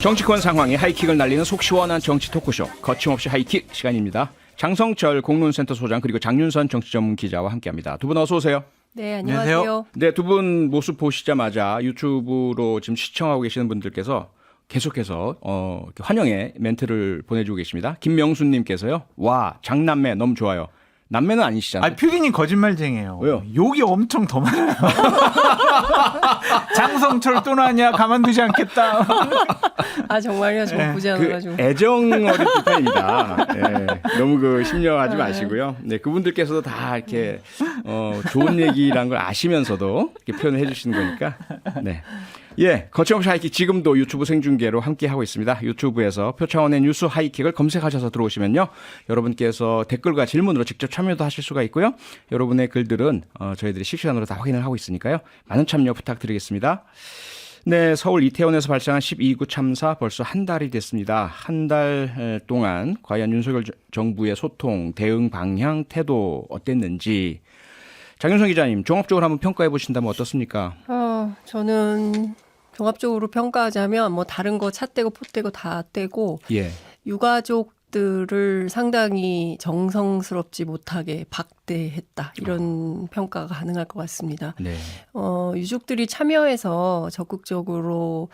정치권 상황에 하이킥을 날리는 속 시원한 정치 토크쇼 거침없이 하이킥 시간입니다. 장성철 공론센터 소장 그리고 장윤선 정치전문기자와 함께합니다. 두 분 어서 오세요. 네, 안녕하세요. 네, 두 분 모습 보시자마자 유튜브로 지금 시청하고 계시는 분들께서 계속해서 환영의 멘트를 보내주고 계십니다. 김명순님께서요. 와, 장남매 너무 좋아요. 남매는 아니시잖아요. 아, 표기님 거짓말쟁이에요. 왜요? 욕이 엄청 더 많아요. 장성철 또 나냐? 가만두지 않겠다. 아, 정말요? 저 보지 않아가지고. 애정 어린 디테일입니다. 너무 심려하지 마시고요. 네, 그분들께서도 다 이렇게 좋은 얘기란 걸 아시면서도 이렇게 표현을 해주시는 거니까. 네. 예, 거침없이 하이킥 지금도 유튜브 생중계로 함께하고 있습니다. 유튜브에서 표창원의 뉴스 하이킥을 검색하셔서 들어오시면요. 여러분께서 댓글과 질문으로 직접 참여도 하실 수가 있고요. 여러분의 글들은 저희들이 실시간으로 다 확인을 하고 있으니까요. 많은 참여 부탁드리겠습니다. 네, 서울 이태원에서 발생한 12구 참사 벌써 한 달이 됐습니다. 한 달 동안 과연 윤석열 정부의 소통, 대응 방향, 태도 어땠는지 장윤선 기자님 종합적으로 한번 평가해 보신다면 어떻습니까? 저는 종합적으로 평가하자면 뭐 다른 거 차 떼고 포 떼고 다 떼고 예. 유가족들을 상당히 정성스럽지 못하게 박대했다. 이런 평가가 가능할 것 같습니다. 네. 유족들이 참여해서 적극적으로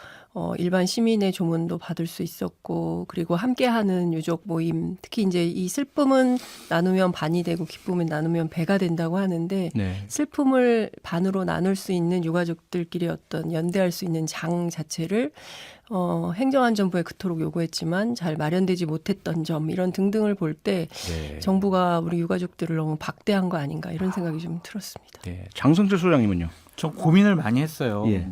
일반 시민의 조문도 받을 수 있었고, 그리고 함께하는 유족 모임, 특히 이제 이 슬픔은 나누면 반이 되고 기쁨은 나누면 배가 된다고 하는데, 네. 슬픔을 반으로 나눌 수 있는 유가족들끼리 어떤 연대할 수 있는 장 자체를 행정안전부에 그토록 요구했지만 잘 마련되지 못했던 점, 이런 등등을 볼 때 네. 정부가 우리 유가족들을 너무 박대한 거 아닌가 이런 생각이 좀 들었습니다. 네. 장성철 소장님은요? 저 고민을 많이 했어요. 예.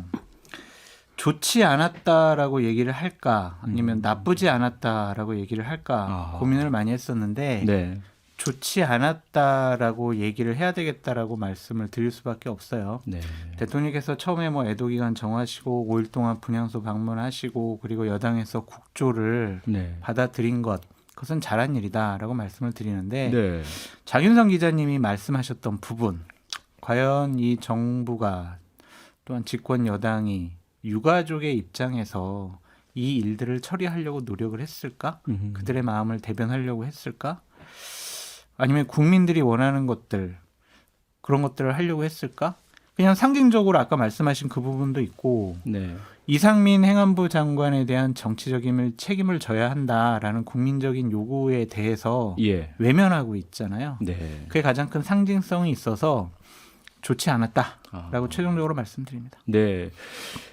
좋지 않았다라고 얘기를 할까 아니면 나쁘지 않았다라고 얘기를 할까 고민을 많이 했었는데 네. 좋지 않았다라고 얘기를 해야 되겠다라고 말씀을 드릴 수밖에 없어요. 네. 대통령께서 처음에 뭐 애도기간 정하시고 5일 동안 분향소 방문하시고 그리고 여당에서 국조를 네. 받아들인 것, 그것은 잘한 일이다라고 말씀을 드리는데 네. 장윤선 기자님이 말씀하셨던 부분, 과연 이 정부가 또한 집권 여당이 유가족의 입장에서 이 일들을 처리하려고 노력을 했을까? 그들의 마음을 대변하려고 했을까? 아니면 국민들이 원하는 것들, 그런 것들을 하려고 했을까? 그냥 상징적으로 아까 말씀하신 그 부분도 있고, 네. 이상민 행안부 장관에 대한 정치적인 책임을 져야 한다라는 국민적인 요구에 대해서 예. 외면하고 있잖아요. 네. 그게 가장 큰 상징성이 있어서 좋지 않았다라고 최종적으로 말씀드립니다. 네.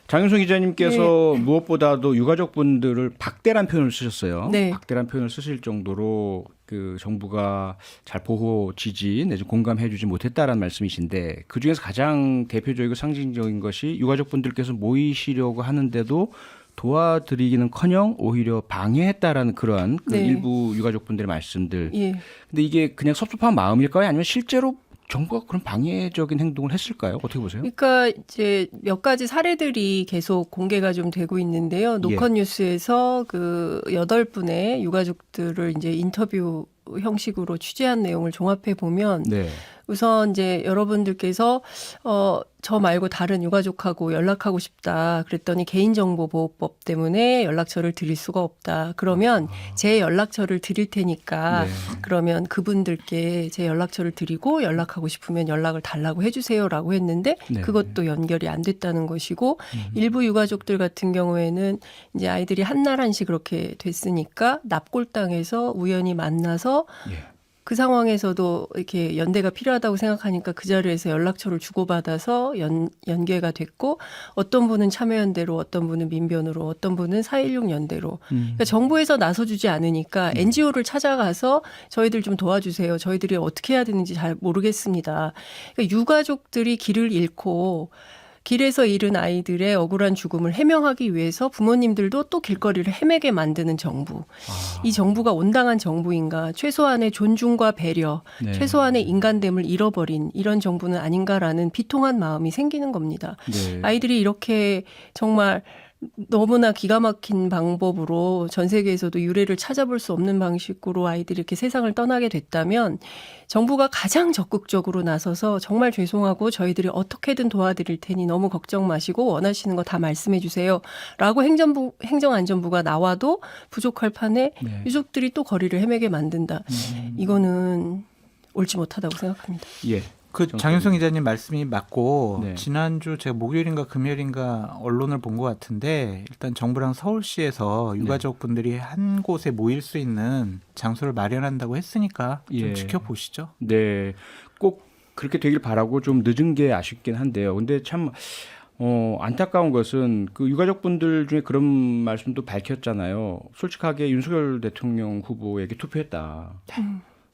장윤선 기자님께서 무엇보다도 유가족분들을 박대란 표현을 쓰셨어요. 네. 박대란 표현을 쓰실 정도로 그 정부가 잘 보호, 지지 내지 공감해주지 못했다라는 말씀이신데 그 중에서 가장 대표적이고 상징적인 것이 유가족분들께서 모이시려고 하는데도 도와드리기는커녕 오히려 방해했다라는 그런 그 네. 일부 유가족분들의 말씀들. 예. 근데 이게 그냥 섭섭한 마음일까요? 아니면 실제로 정부가 그런 방해적인 행동을 했을까요? 어떻게 보세요? 그러니까 이제 몇 가지 사례들이 계속 공개가 좀 되고 있는데요. 노컷 뉴스에서 그 8분의 유가족들을 이제 인터뷰 형식으로 취재한 내용을 종합해 보면 네. 우선 이제 여러분들께서 저 말고 다른 유가족하고 연락하고 싶다. 그랬더니 개인정보보호법 때문에 연락처를 드릴 수가 없다. 그러면 제 연락처를 드릴 테니까 그러면 그분들께 제 연락처를 드리고 연락하고 싶으면 연락을 달라고 해주세요라고 했는데 그것도 연결이 안 됐다는 것이고 일부 유가족들 같은 경우에는 이제 아이들이 한날 한씩 그렇게 됐으니까 납골당해서 우연히 만나서 그 상황에서도 이렇게 연대가 필요하다고 생각하니까 그 자리에서 연락처를 주고받아서 연계가 됐고 어떤 분은 참여연대로 어떤 분은 민변으로 어떤 분은 4.16 연대로 그러니까 정부에서 나서주지 않으니까 NGO를 찾아가서 저희들 좀 도와주세요. 저희들이 어떻게 해야 되는지 잘 모르겠습니다. 그러니까 유가족들이 길을 잃고 길에서 잃은 아이들의 억울한 죽음을 해명하기 위해서 부모님들도 또 길거리를 헤매게 만드는 정부. 이 정부가 온당한 정부인가? 최소한의 존중과 배려, 최소한의 인간됨을 잃어버린 이런 정부는 아닌가라는 비통한 마음이 생기는 겁니다. 아이들이 이렇게 정말 너무나 기가 막힌 방법으로 전 세계에서도 유례를 찾아볼 수 없는 방식으로 아이들이 이렇게 세상을 떠나게 됐다면 정부가 가장 적극적으로 나서서 정말 죄송하고 저희들이 어떻게든 도와드릴 테니 너무 걱정 마시고 원하시는 거 다 말씀해 주세요. 라고 행정안전부가 나와도 부족할 판에 네. 유족들이 또 거리를 헤매게 만든다. 이거는 옳지 못하다고 생각합니다. 예. 그 장윤성 기자님 말씀이 맞고 네. 지난주 제가 목요일인가 금요일인가 언론을 본 것 같은데 일단 정부랑 서울시에서 유가족분들이 한 곳에 모일 수 있는 장소를 마련한다고 했으니까 좀 예. 지켜보시죠. 네. 꼭 그렇게 되길 바라고 좀 늦은 게 아쉽긴 한데요. 근데 참 안타까운 것은 그 유가족분들 중에 그런 말씀도 밝혔잖아요. 솔직하게 윤석열 대통령 후보에게 투표했다.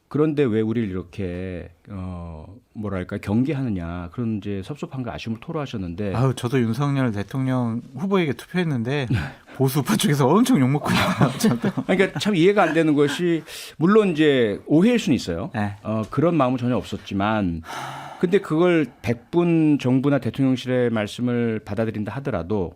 그런데 왜 우리를 이렇게 뭐랄까 경계하느냐 그런 이제 섭섭함과 아쉬움을 토로하셨는데 아유, 저도 윤석열 대통령 후보에게 투표했는데 보수파 쪽에서 엄청 욕먹거든요. 저도. 그러니까 참 이해가 안 되는 것이 물론 이제 오해일 수는 있어요. 네. 그런 마음은 전혀 없었지만 근데 그걸 100분 정부나 대통령실의 말씀을 받아들인다 하더라도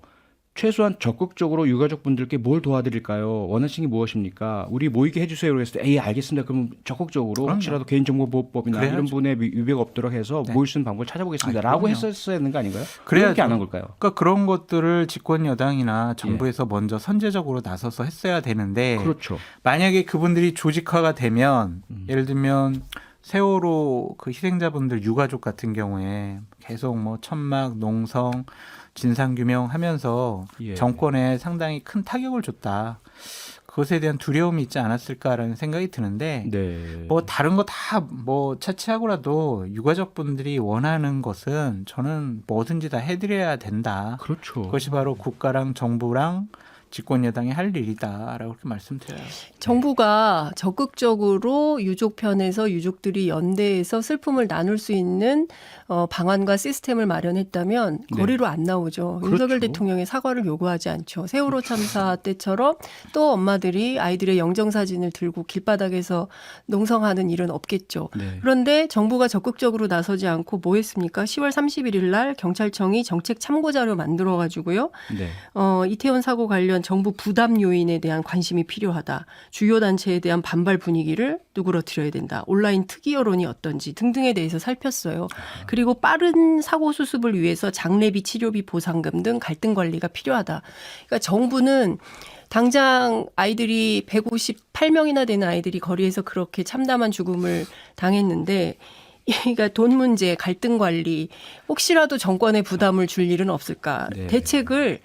최소한 적극적으로 유가족분들께 뭘 도와드릴까요? 원하시는 게 무엇입니까? 우리 모이게 해주세요. 그랬을 때, 알겠습니다. 그럼 적극적으로 그럼요. 혹시라도 개인정보보호법이나 그래야죠. 이런 분의 위배가 없도록 해서 네. 모일 수 있는 방법을 찾아보겠습니다. 아이, 라고 그럼요. 했었어야 되는 거 아닌가요? 그래야죠. 그렇게 안 한 걸까요? 그러니까 그런 것들을 집권 여당이나 정부에서 먼저 선제적으로 나서서 했어야 되는데 그렇죠. 만약에 그분들이 조직화가 되면 예를 들면 세월호 그 희생자분들 유가족 같은 경우에 계속 뭐 천막, 농성, 진상규명 하면서 예. 정권에 상당히 큰 타격을 줬다. 그것에 대한 두려움이 있지 않았을까라는 생각이 드는데 네. 뭐 다른 거 다 뭐 차치하고라도 유가족분들이 원하는 것은 저는 뭐든지 다 해드려야 된다. 그렇죠. 그것이 바로 국가랑 정부랑 집권 여당이 할 일이다라고 그렇게 말씀드려요. 정부가 적극적으로 유족 편에서 유족들이 연대해서 슬픔을 나눌 수 있는 방안과 시스템을 마련했다면 네. 거리로 안 나오죠. 그렇죠. 윤석열 대통령의 사과를 요구하지 않죠. 세월호 참사 때처럼 또 엄마들이 아이들의 영정사진을 들고 길바닥에서 농성하는 일은 없겠죠. 네. 그런데 정부가 적극적으로 나서지 않고 뭐 했습니까? 10월 31일 날 경찰청이 정책 참고자료 만들어가지고요. 네. 이태원 사고 관련 정부 부담 요인에 대한 관심이 필요하다. 주요 단체에 대한 반발 분위기를 누그러뜨려야 된다. 온라인 특이 여론이 어떤지 등등에 대해서 살폈어요. 그리고 빠른 사고 수습을 위해서 장례비, 치료비, 보상금 등 갈등 관리가 필요하다. 그러니까 정부는 당장 아이들이 158명이나 되는 아이들이 거리에서 그렇게 참담한 죽음을 당했는데 그러니까 돈 문제, 갈등 관리, 혹시라도 정권에 부담을 줄 일은 없을까? 네. 대책을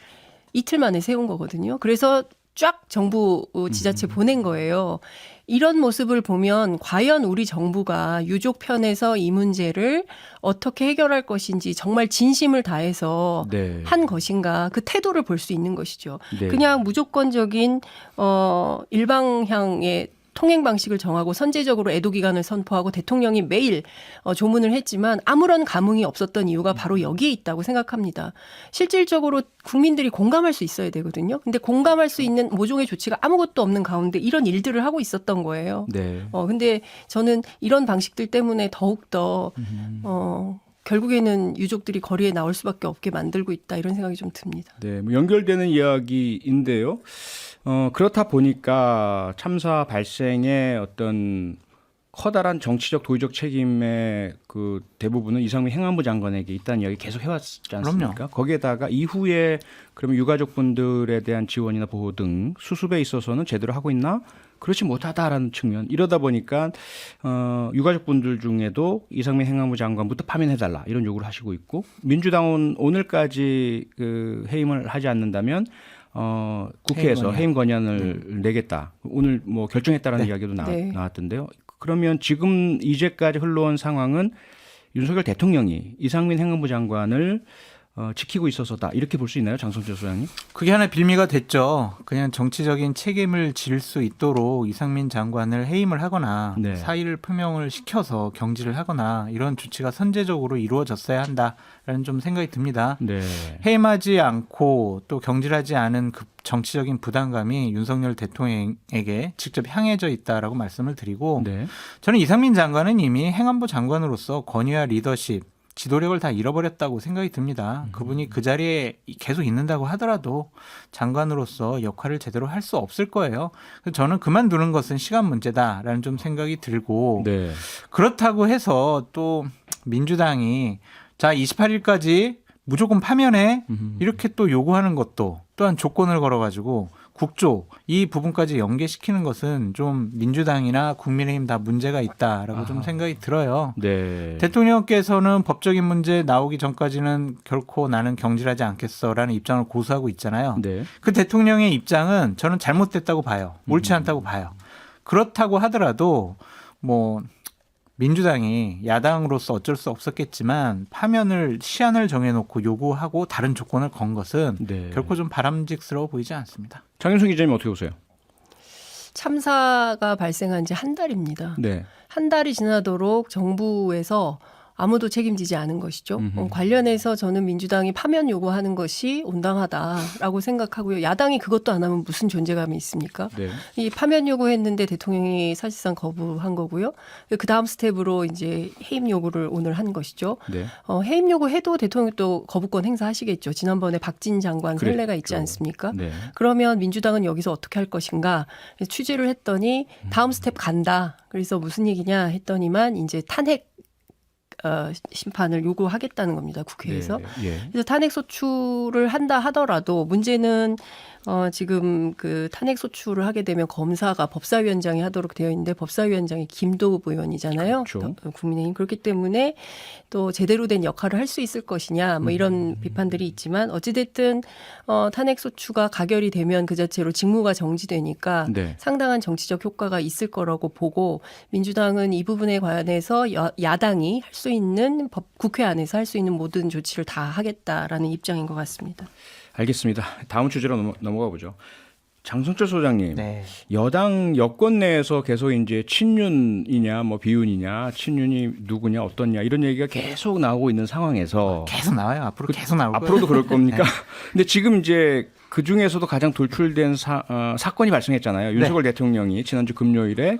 이틀 만에 세운 거거든요. 그래서 쫙 정부 지자체 보낸 거예요. 이런 모습을 보면 과연 우리 정부가 유족 편에서 이 문제를 어떻게 해결할 것인지 정말 진심을 다해서 네. 한 것인가 그 태도를 볼 수 있는 것이죠. 네. 그냥 무조건적인 일방향의 통행 방식을 정하고 선제적으로 애도 기간을 선포하고 대통령이 매일 조문을 했지만 아무런 감흥이 없었던 이유가 바로 여기에 있다고 생각합니다. 실질적으로 국민들이 공감할 수 있어야 되거든요. 근데 공감할 수 있는 모종의 조치가 아무것도 없는 가운데 이런 일들을 하고 있었던 거예요. 네. 근데 저는 이런 방식들 때문에 더욱더 결국에는 유족들이 거리에 나올 수밖에 없게 만들고 있다 이런 생각이 좀 듭니다. 네, 뭐 연결되는 이야기인데요. 그렇다 보니까 참사 발생의 어떤 커다란 정치적 도의적 책임의 그 대부분은 이상민 행안부 장관에게 있다는 이야기 계속 해왔지 않습니까? 그럼요. 거기에다가 이후에 그러면 유가족분들에 대한 지원이나 보호 등 수습에 있어서는 제대로 하고 있나? 그렇지 못하다라는 측면. 이러다 보니까 유가족분들 중에도 이상민 행안부 장관부터 파면해달라 이런 요구를 하시고 있고 민주당은 오늘까지 그 해임을 하지 않는다면 국회에서 해임 건의안을 내겠다. 오늘 뭐 결정했다라는 이야기도 나왔던데요. 그러면 지금 이제까지 흘러온 상황은 윤석열 대통령이 이상민 행안부 장관을 지키고 있어서다. 이렇게 볼 수 있나요? 장성철 소장님? 그게 하나 빌미가 됐죠. 그냥 정치적인 책임을 질 수 있도록 이상민 장관을 해임을 하거나 네. 사의를 표명을 시켜서 경질을 하거나 이런 조치가 선제적으로 이루어졌어야 한다라는 좀 생각이 듭니다. 네. 해임하지 않고 또 경질하지 않은 그 정치적인 부담감이 윤석열 대통령에게 직접 향해져 있다라고 말씀을 드리고 네. 저는 이상민 장관은 이미 행안부 장관으로서 권위와 리더십 지도력을 다 잃어버렸다고 생각이 듭니다. 그분이 그 자리에 계속 있는다고 하더라도 장관으로서 역할을 제대로 할 수 없을 거예요. 그래서 저는 그만두는 것은 시간 문제다라는 좀 생각이 들고 네. 그렇다고 해서 또 민주당이 자 28일까지 무조건 파면해 이렇게 또 요구하는 것도 또한 조건을 걸어가지고 국조 이 부분까지 연계시키는 것은 좀 민주당이나 국민의힘 다 문제가 있다라고 좀 생각이 들어요. 네. 대통령께서는 법적인 문제 나오기 전까지는 결코 나는 경질하지 않겠어라는 입장을 고수하고 있잖아요. 네. 그 대통령의 입장은 저는 잘못됐다고 봐요. 옳지 않다고 봐요. 그렇다고 하더라도 뭐 민주당이 야당으로서 어쩔 수 없었겠지만 파면을 시한을 정해놓고 요구하고 다른 조건을 건 것은 네. 결코 좀 바람직스러워 보이지 않습니다. 장윤성 기자님 어떻게 보세요? 참사가 발생한 지 한 달입니다. 네. 한 달이 지나도록 정부에서 아무도 책임지지 않은 것이죠. 관련해서 저는 민주당이 파면 요구하는 것이 온당하다라고 생각하고요. 야당이 그것도 안 하면 무슨 존재감이 있습니까? 네. 이 파면 요구했는데 대통령이 사실상 거부한 거고요. 그 다음 스텝으로 이제 해임 요구를 오늘 한 것이죠. 네. 해임 요구해도 대통령이 또 거부권 행사하시겠죠. 지난번에 박진 장관 그랬죠. 선례가 있지 않습니까? 네. 그러면 민주당은 여기서 어떻게 할 것인가 취재를 했더니 다음 스텝 간다. 그래서 무슨 얘기냐 했더니만 이제 탄핵 심판을 요구하겠다는 겁니다. 국회에서. 네. 예. 그래서 탄핵 소추를 한다 하더라도 문제는 지금 그 탄핵 소추를 하게 되면 검사가 법사위원장이 하도록 되어 있는데 법사위원장이 김도읍 의원이잖아요. 그렇죠. 국민의힘. 그렇기 때문에 또 제대로 된 역할을 할 수 있을 것이냐 뭐 이런 비판들이 있지만 어찌됐든 탄핵 소추가 가결이 되면 그 자체로 직무가 정지되니까 네. 상당한 정치적 효과가 있을 거라고 보고 민주당은 이 부분에 관해서 야당이 할 수 있는 국회 안에서 할 수 있는 모든 조치를 다 하겠다라는 입장인 것 같습니다. 알겠습니다. 다음 주제로 넘어가 보죠. 장성철 소장님, 네. 여당 여권 내에서 계속 이제 친윤이냐, 뭐 비윤이냐, 친윤이 누구냐, 어떻냐 이런 얘기가 계속 나오고 있는 상황에서 계속 나와요. 앞으로 계속 나올 거예요. 앞으로도 그럴 겁니까? 근데 지금 이제 그 중에서도 가장 돌출된 사건이 발생했잖아요. 윤석열 대통령이 지난주 금요일에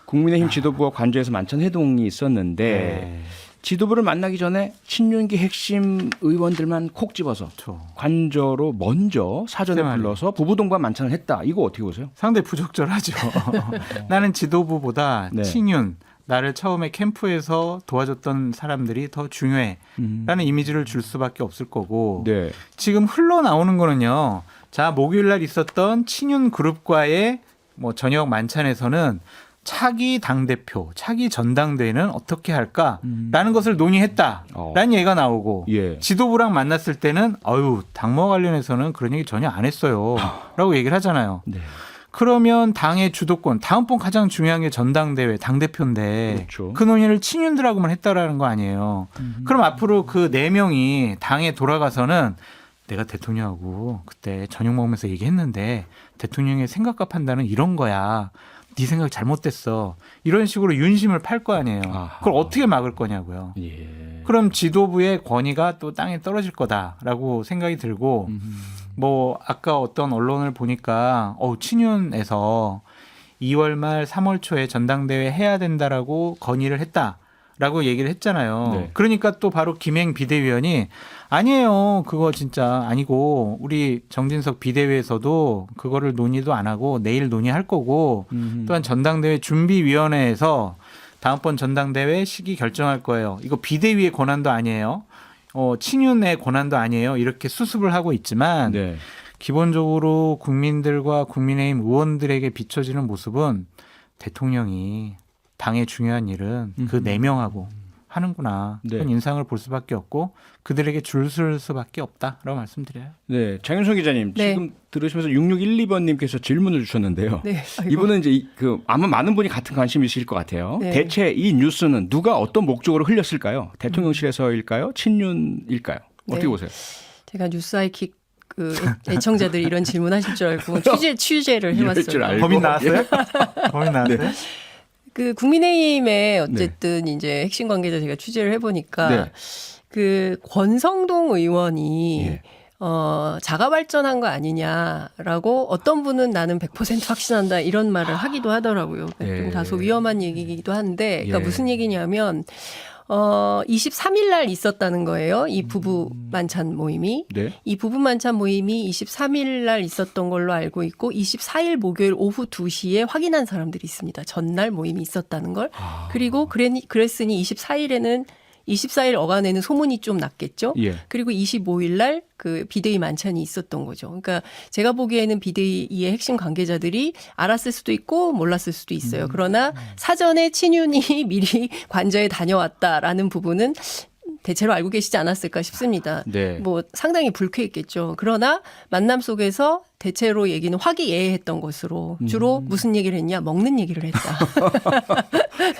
국민의힘 지도부와 관저에서 만찬 회동이 있었는데 네. 지도부를 만나기 전에 친윤계 핵심 의원들만 콕 집어서 그렇죠. 관저로 먼저 사전에 네, 불러서 부부 동반 만찬을 했다. 이거 어떻게 보세요? 상당히 부적절하죠. 나는 지도부보다 네. 친윤, 나를 처음에 캠프에서 도와줬던 사람들이 더 중요해. 라는 이미지를 줄 수밖에 없을 거고 네. 지금 흘러나오는 거는요. 자, 목요일 날 있었던 친윤 그룹과의 뭐 저녁 만찬에서는 차기 당대표, 차기 전당대회는 어떻게 할까라는 것을 논의했다라는 얘기가 나오고 예. 지도부랑 만났을 때는 당무 관련해서는 그런 얘기 전혀 안 했어요 라고 얘기를 하잖아요. 네. 그러면 당의 주도권, 다음번 가장 중요한 게 전당대회, 당대표인데 그렇죠. 그 논의를 친윤들하고만 했다라는 거 아니에요. 그럼 앞으로 그 4명이 당에 돌아가서는 내가 대통령하고 그때 저녁 먹으면서 얘기했는데 대통령의 생각과 판단은 이런 거야. 네 생각 잘못됐어. 이런 식으로 윤심을 팔 거 아니에요. 아하. 그걸 어떻게 막을 거냐고요. 예. 그럼 지도부의 권위가 또 땅에 떨어질 거다라고 생각이 들고 뭐 아까 어떤 언론을 보니까 친윤에서 2월 말 3월 초에 전당대회 해야 된다라고 건의를 했다라고 얘기를 했잖아요. 네. 그러니까 또 바로 김행 비대위원이 아니에요. 그거 진짜 아니고 우리 정진석 비대위에서도 그거를 논의도 안 하고 내일 논의할 거고 또한 전당대회 준비위원회에서 다음번 전당대회 시기 결정할 거예요. 이거 비대위의 권한도 아니에요. 친윤의 권한도 아니에요. 이렇게 수습을 하고 있지만 네. 기본적으로 국민들과 국민의힘 의원들에게 비춰지는 모습은 대통령이 당의 중요한 일은 그 4명하고 하는구나. 네. 그런 인상을 볼 수밖에 없고 그들에게 줄 설 수밖에 없다라고 말씀드려요. 네. 장윤성 기자님, 네. 지금 들으시면서 6612번님께서 질문을 주셨는데요. 네. 아이고. 이분은 이제 아마 많은 분이 같은 관심이 있으실 것 같아요. 네. 대체 이 뉴스는 누가 어떤 목적으로 흘렸을까요? 대통령실에서일까요? 친윤일까요? 어떻게 네. 보세요? 제가 뉴스아이킥 애청자들이 이런 질문하실 줄 알고 취재를 이럴 줄 해왔어요. 알고. 범인 나왔어요? 범인 나왔어요? 네. 그 국민의힘의 어쨌든 이제 핵심 관계자 제가 취재를 해보니까 네. 그 권성동 의원이 예. 자가 발전한 거 아니냐라고 어떤 분은 나는 100% 확신한다 이런 말을 하기도 하더라고요. 예. 좀 다소 위험한 얘기이기도 한데, 그러니까 예. 무슨 얘기냐면 23일 날 있었다는 거예요. 이 부부 만찬 모임이. 네. 이 부부 만찬 모임이 23일 날 있었던 걸로 알고 있고 24일 목요일 오후 2시에 확인한 사람들이 있습니다. 전날 모임이 있었다는 걸. 그리고 그랬으니 24일 어간에는 소문이 좀 났겠죠. 예. 그리고 25일 날 그 비데이 만찬이 있었던 거죠. 그러니까 제가 보기에는 비데이의 핵심 관계자들이 알았을 수도 있고 몰랐을 수도 있어요. 그러나 사전에 친윤이 미리 관저에 다녀왔다라는 부분은 대체로 알고 계시지 않았을까 싶습니다. 네. 뭐 상당히 불쾌했겠죠. 그러나 만남 속에서 대체로 얘기는 화기애애했던 것으로 주로 무슨 얘기를 했냐? 먹는 얘기를 했다.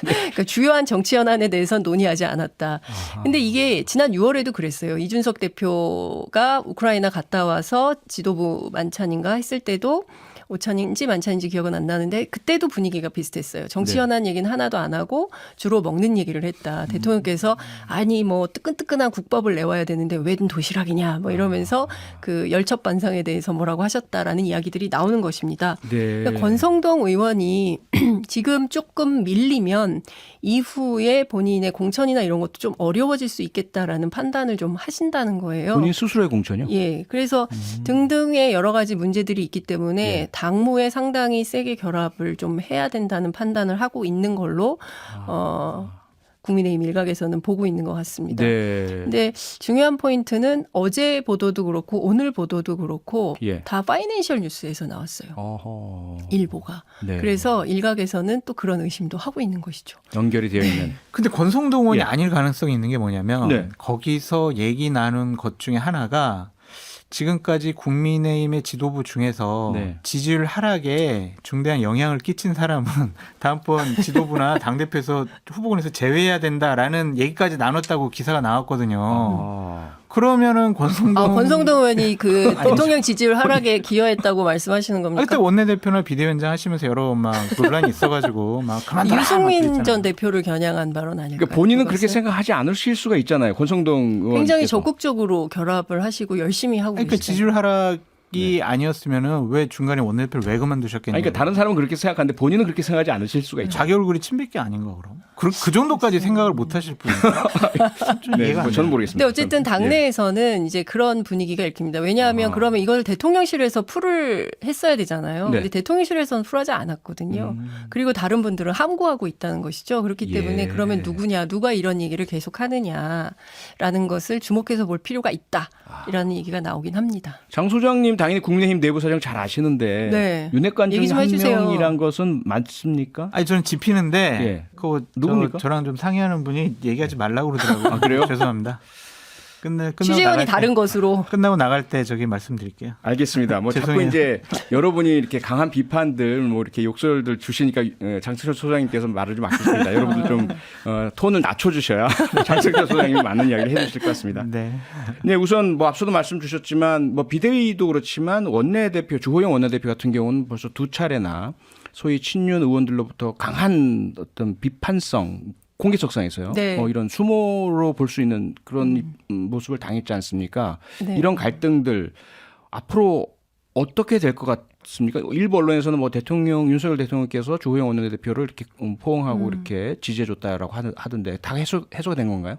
그러니까 주요한 정치 현안에 대해서는 논의하지 않았다. 근데 이게 지난 6월에도 그랬어요. 이준석 대표가 우크라이나 갔다 와서 지도부 만찬인가 했을 때도 오찬인지 만찬인지 기억은 안 나는데 그때도 분위기가 비슷했어요. 정치 네. 현안 얘기는 하나도 안 하고 주로 먹는 얘기를 했다. 대통령께서 아니 뭐 뜨끈뜨끈한 국밥을 내와야 되는데 웬 도시락이냐 뭐 이러면서 그 열첩 반상에 대해서 뭐라고 하셨다라는 이야기들이 나오는 것입니다. 네. 그러니까 권성동 의원이 지금 조금 밀리면 이후에 본인의 공천이나 이런 것도 좀 어려워질 수 있겠다라는 판단을 좀 하신다는 거예요. 본인 스스로의 공천이요? 예. 그래서 등등의 여러 가지 문제들이 있기 때문에 예. 당무에 상당히 세게 결합을 좀 해야 된다는 판단을 하고 있는 걸로 국민의힘 일각에서는 보고 있는 것 같습니다. 네. 근데 중요한 포인트는 어제 보도도 그렇고 오늘 보도도 그렇고 예. 다 파이낸셜 뉴스에서 나왔어요. 어허. 일보가. 네. 그래서 일각에서는 또 그런 의심도 하고 있는 것이죠. 연결이 되어 있는. 근데 권성동 의원이 예. 아닐 가능성이 있는 게 뭐냐면 네. 거기서 얘기 나눈 것 중에 하나가 지금까지 국민의힘의 지도부 중에서 네. 지지율 하락에 중대한 영향을 끼친 사람은 다음번 지도부나 당대표에서 후보군에서 제외해야 된다라는 얘기까지 나눴다고 기사가 나왔거든요. 아. 그러면은 권성동 의원이 그 대통령 지지율 하락에 기여했다고 말씀하시는 겁니까? 그때 원내대표나 비대위원장 하시면서 여러 막 논란이 있어가지고 막 그만둬라 막 유승민 그랬잖아요. 전 대표를 겨냥한 발언 아닐까요? 그러니까 본인은 그것은? 그렇게 생각하지 않으실 수가 있잖아요. 권성동 의원. 굉장히 적극적으로 결합을 하시고 열심히 하고 그러니까 계시잖아요. 지지율 하락이 아니었으면은 왜 중간에 원내대표를 왜 그만두셨겠냐고. 아니, 그러니까 다른 사람은 그렇게 생각하는데 본인은 그렇게 생각하지 않으실 수가 있죠. 자기 얼굴이 침뱉기 아닌가 그럼? 그 정도까지 생각을 못 하실 분인가? 좀 네, 이해가 안 뭐 저는 돼요. 모르겠습니다. 근데 어쨌든 예. 당내에서는 이제 그런 분위기가 읽힙니다. 왜냐하면 그러면 이걸 대통령실에서 풀을 했어야 되잖아요. 네. 근데 대통령실에서는 풀하지 않았거든요. 그리고 다른 분들은 함구하고 있다는 것이죠. 그렇기 때문에 예. 그러면 누가 이런 얘기를 계속 하느냐라는 것을 주목해서 볼 필요가 있다라는 얘기가 나오긴 합니다. 장 소장님 당연히 국민의힘 내부 사정 잘 아시는데 네. 윤핵관 중 얘기 좀 한 해주세요. 명이란 것은 맞습니까? 아니 저는 짚히는데 예. 그거 누굽니까? 저랑 좀 상의하는 분이 얘기하지 말라고 그러더라고요. 아, 그래요? 죄송합니다. 끝나고 취재원이 나갈 다른 때, 것으로 끝나고 나갈 때 저기 말씀드릴게요. 알겠습니다. 뭐 자꾸 죄송해요. 이제 여러분이 이렇게 강한 비판들 뭐 이렇게 욕설들 주시니까 장철 소장님께서 말을 좀 아끼십니다. 여러분들 좀 톤을 낮춰주셔야 장철 소장님이 맞는 이야기를 해주실 것 같습니다. 네. 네, 우선 뭐 앞서도 말씀 주셨지만 뭐 비대위도 그렇지만 원내대표 주호영 원내대표 같은 경우는 벌써 두 차례나 소위 친윤 의원들로부터 강한 어떤 비판성 공개석상에서요. 네. 이런 수모로 볼 수 있는 그런 모습을 당했지 않습니까? 네. 이런 갈등들 앞으로 어떻게 될 것 같습니까? 일부 언론에서는 뭐 윤석열 대통령께서 주호영 원내대표를 이렇게 포옹하고 이렇게 지지해줬다라고 하던데 다 해소가 된 건가요?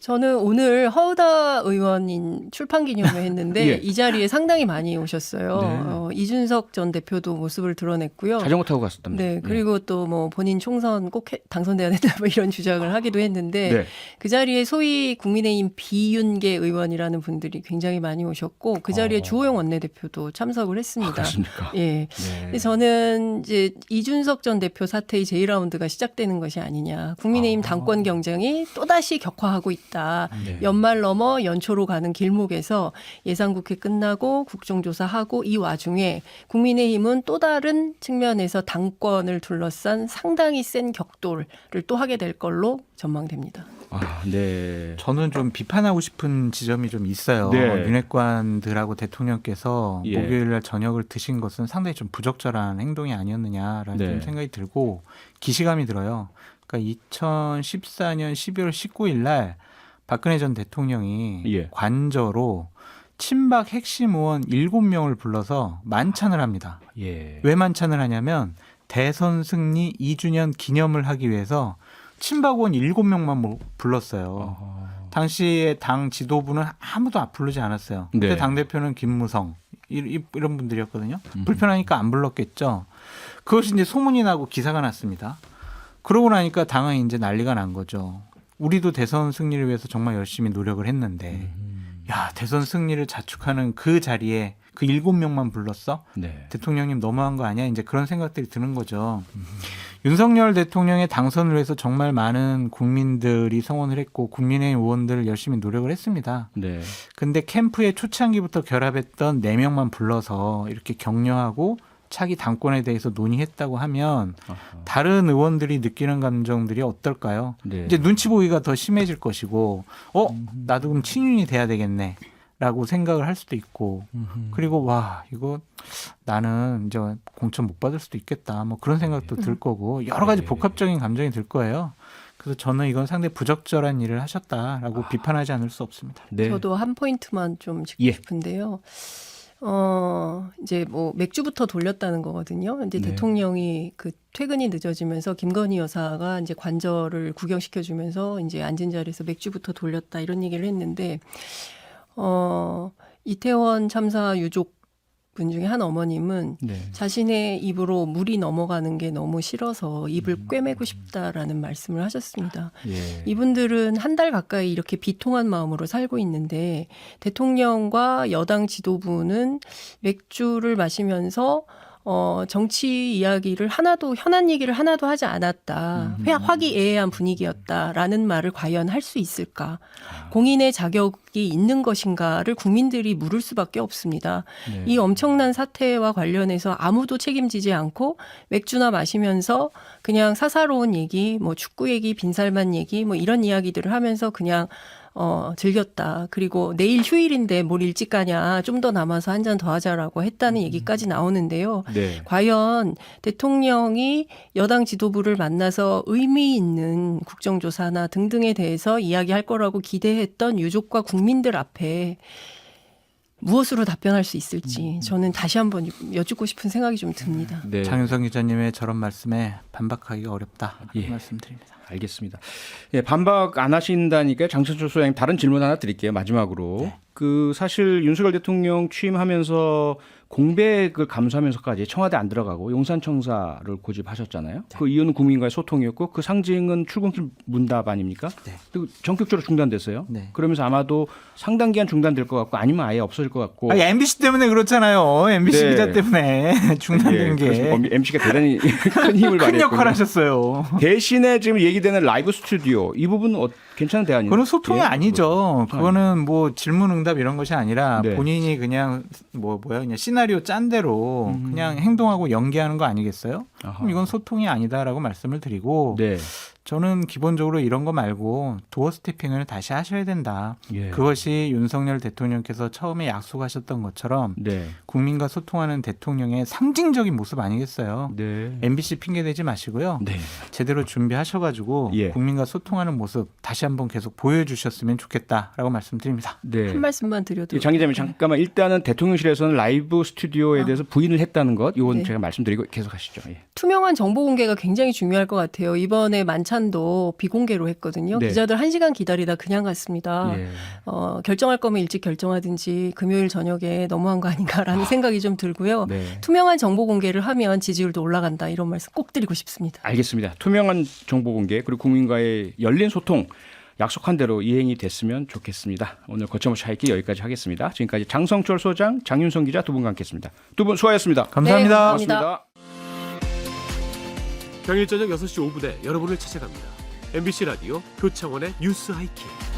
저는 오늘 허우다 의원인 출판 기념회 했는데 예. 이 자리에 상당히 많이 오셨어요. 네. 이준석 전 대표도 모습을 드러냈고요. 자전거 타고 갔었답니다. 네, 그리고 또 뭐 본인 총선 꼭 당선돼야 된다 뭐 이런 주장을 하기도 했는데 네. 그 자리에 소위 국민의힘 비윤계 의원이라는 분들이 굉장히 많이 오셨고 그 자리에 주호영 원내대표도 참석을 했습니다. 그렇습니까? 예. 네. 근데 저는 이제 이준석 전 대표 사태의 제2라운드가 시작되는 것이 아니냐. 국민의힘 당권 경쟁이 또다시 격화하고 있다. 네. 연말 넘어 연초로 가는 길목에서 예산국회 끝나고 국정조사하고 이 와중에 국민의힘은 또 다른 측면에서 당권을 둘러싼 상당히 센 격돌을 또 하게 될 걸로 전망됩니다. 아, 네. 저는 좀 비판하고 싶은 지점이 좀 있어요. 네. 윤핵관들하고 대통령께서 예. 목요일 날 저녁을 드신 것은 상당히 좀 부적절한 행동이 아니었느냐라는 네. 좀 생각이 들고 기시감이 들어요. 그러니까 2014년 12월 19일 날 박근혜 전 대통령이 예. 관저로 친박 핵심 의원 7명을 불러서 만찬을 합니다. 예. 왜 만찬을 하냐면 대선 승리 2주년 기념을 하기 위해서 친박 의원 7명만 불렀어요. 당시에 당 지도부는 아무도 부르지 않았어요. 그때 네. 당대표는 김무성 이런 분들이었거든요. 불편하니까 안 불렀겠죠. 그것이 이제 소문이 나고 기사가 났습니다. 그러고 나니까 당은 이제 난리가 난 거죠. 우리도 대선 승리를 위해서 정말 열심히 노력을 했는데 야, 대선 승리를 자축하는 그 자리에 그 7명만 불렀어? 네. 대통령님 너무한 거 아니야? 이제 그런 생각들이 드는 거죠. 윤석열 대통령의 당선을 위해서 정말 많은 국민들이 성원을 했고 국민의힘 의원들 열심히 노력을 했습니다. 네. 근데 캠프에 초창기부터 결합했던 4명만 불러서 이렇게 격려하고 차기 당권에 대해서 논의했다고 하면 다른 의원들이 느끼는 감정들이 어떨까요? 네. 이제 눈치 보기가 더 심해질 것이고 나도 그럼 친윤이 돼야 되겠네 라고 생각을 할 수도 있고 그리고 와 이거 나는 이제 공천 못 받을 수도 있겠다 뭐 그런 생각도 들 거고 여러 가지 복합적인 감정이 들 거예요. 그래서 저는 이건 상당히 부적절한 일을 하셨다라고 비판하지 않을 수 없습니다. 네. 저도 한 포인트만 좀 짚고 싶은데요. 이제 뭐 맥주부터 돌렸다는 거거든요. 이제 네. 대통령이 그 퇴근이 늦어지면서 김건희 여사가 이제 관저를 구경시켜주면서 이제 앉은 자리에서 맥주부터 돌렸다 이런 얘기를 했는데, 이태원 참사 유족 분 중에 한 어머님은 네. 자신의 입으로 물이 넘어가는 게 너무 싫어서 입을 꿰매고 싶다라는 말씀을 하셨습니다. 예. 이분들은 한 달 가까이 이렇게 비통한 마음으로 살고 있는데 대통령과 여당 지도부는 맥주를 마시면서 정치 이야기를 하나도 현안 얘기를 하나도 하지 않았다. 화기애애한 분위기였다라는 말을 과연 할 수 있을까? 공인의 자격이 있는 것인가를 국민들이 물을 수밖에 없습니다. 네. 이 엄청난 사태와 관련해서 아무도 책임지지 않고 맥주나 마시면서 그냥 사사로운 얘기, 뭐 축구 얘기, 빈살만 얘기, 뭐 이런 이야기들을 하면서 그냥 즐겼다. 그리고 내일 휴일인데 뭘 일찍 가냐. 좀 더 남아서 한 잔 더 하자라고 했다는 얘기까지 나오는데요. 네. 과연 대통령이 여당 지도부를 만나서 의미 있는 국정조사나 등등에 대해서 이야기할 거라고 기대했던 유족과 국민들 앞에 무엇으로 답변할 수 있을지 저는 다시 한번 여쭙고 싶은 생각이 좀 듭니다. 네. 장윤성 기자님의 저런 말씀에 반박하기가 어렵다 예. 말씀드립니다. 알겠습니다. 예, 반박 안 하신다니까 장천철 소장님 다른 질문 하나 드릴게요. 마지막으로. 네. 그 사실 윤석열 대통령 취임하면서 공백을 감수하면서까지 청와대 안 들어가고 용산청사를 고집하셨잖아요. 네. 그 이유는 국민과의 소통이었고 그 상징은 출근길 문답 아닙니까? 네. 그리고 전격적으로 중단됐어요. 네. 그러면서 아마도 상당 기간 중단될 것 같고 아니면 아예 없어질 것 같고. MBC 때문에 그렇잖아요. MBC 네. 기자 때문에 중단된 게. MC가 대단히 큰 힘을 큰 발휘했군요. 역할을 하셨어요. 대신에 지금 얘기되는 라이브 스튜디오 이 부분은 괜찮은 대안이에요? 그건 소통이 아니죠. 소통 그거는 뭐 질문응답 이런 것이 아니라 네. 본인이 그냥 그냥 시나리오 짠 대로 그냥 행동하고 연기하는 거 아니겠어요? 아하. 그럼 이건 소통이 아니다라고 말씀을 드리고 네. 저는 기본적으로 이런 거 말고 도어 스태핑을 다시 하셔야 된다. 예. 그것이 윤석열 대통령께서 처음에 약속하셨던 것처럼 네. 국민과 소통하는 대통령의 상징적인 모습 아니겠어요? 네. MBC 핑계 대지 마시고요. 네. 제대로 준비하셔가지고 예. 국민과 소통하는 모습 다시 한번 계속 보여주셨으면 좋겠다라고 말씀드립니다. 네. 한 말씀만 드려도 장 기자님 잠깐만 일단은 대통령실에서는 라이브 스튜디오에 대해서 부인을 했다는 것 이건 네. 제가 말씀드리고 계속하시죠. 예. 투명한 정보 공개가 굉장히 중요할 것 같아요. 이번에 만찬도 비공개로 했거든요. 네. 기자들 1시간 기다리다 그냥 갔습니다. 예. 결정할 거면 일찍 결정하든지 금요일 저녁에 너무한 거 아닌가라는 생각이 좀 들고요. 네. 투명한 정보 공개를 하면 지지율도 올라간다 이런 말씀 꼭 드리고 싶습니다. 알겠습니다. 투명한 정보 공개 그리고 국민과의 열린 소통 약속한 대로 이행이 됐으면 좋겠습니다. 오늘 거침없이 할기 여기까지 하겠습니다. 지금까지 장성철 소장, 장윤성 기자 두 분과 함께했습니다. 두 분 수고하셨습니다. 감사합니다. 네, 감사합니다. 고맙습니다. 평일 저녁 6시 5분에 여러분을 찾아갑니다. MBC 라디오 표창원의 뉴스 하이킥.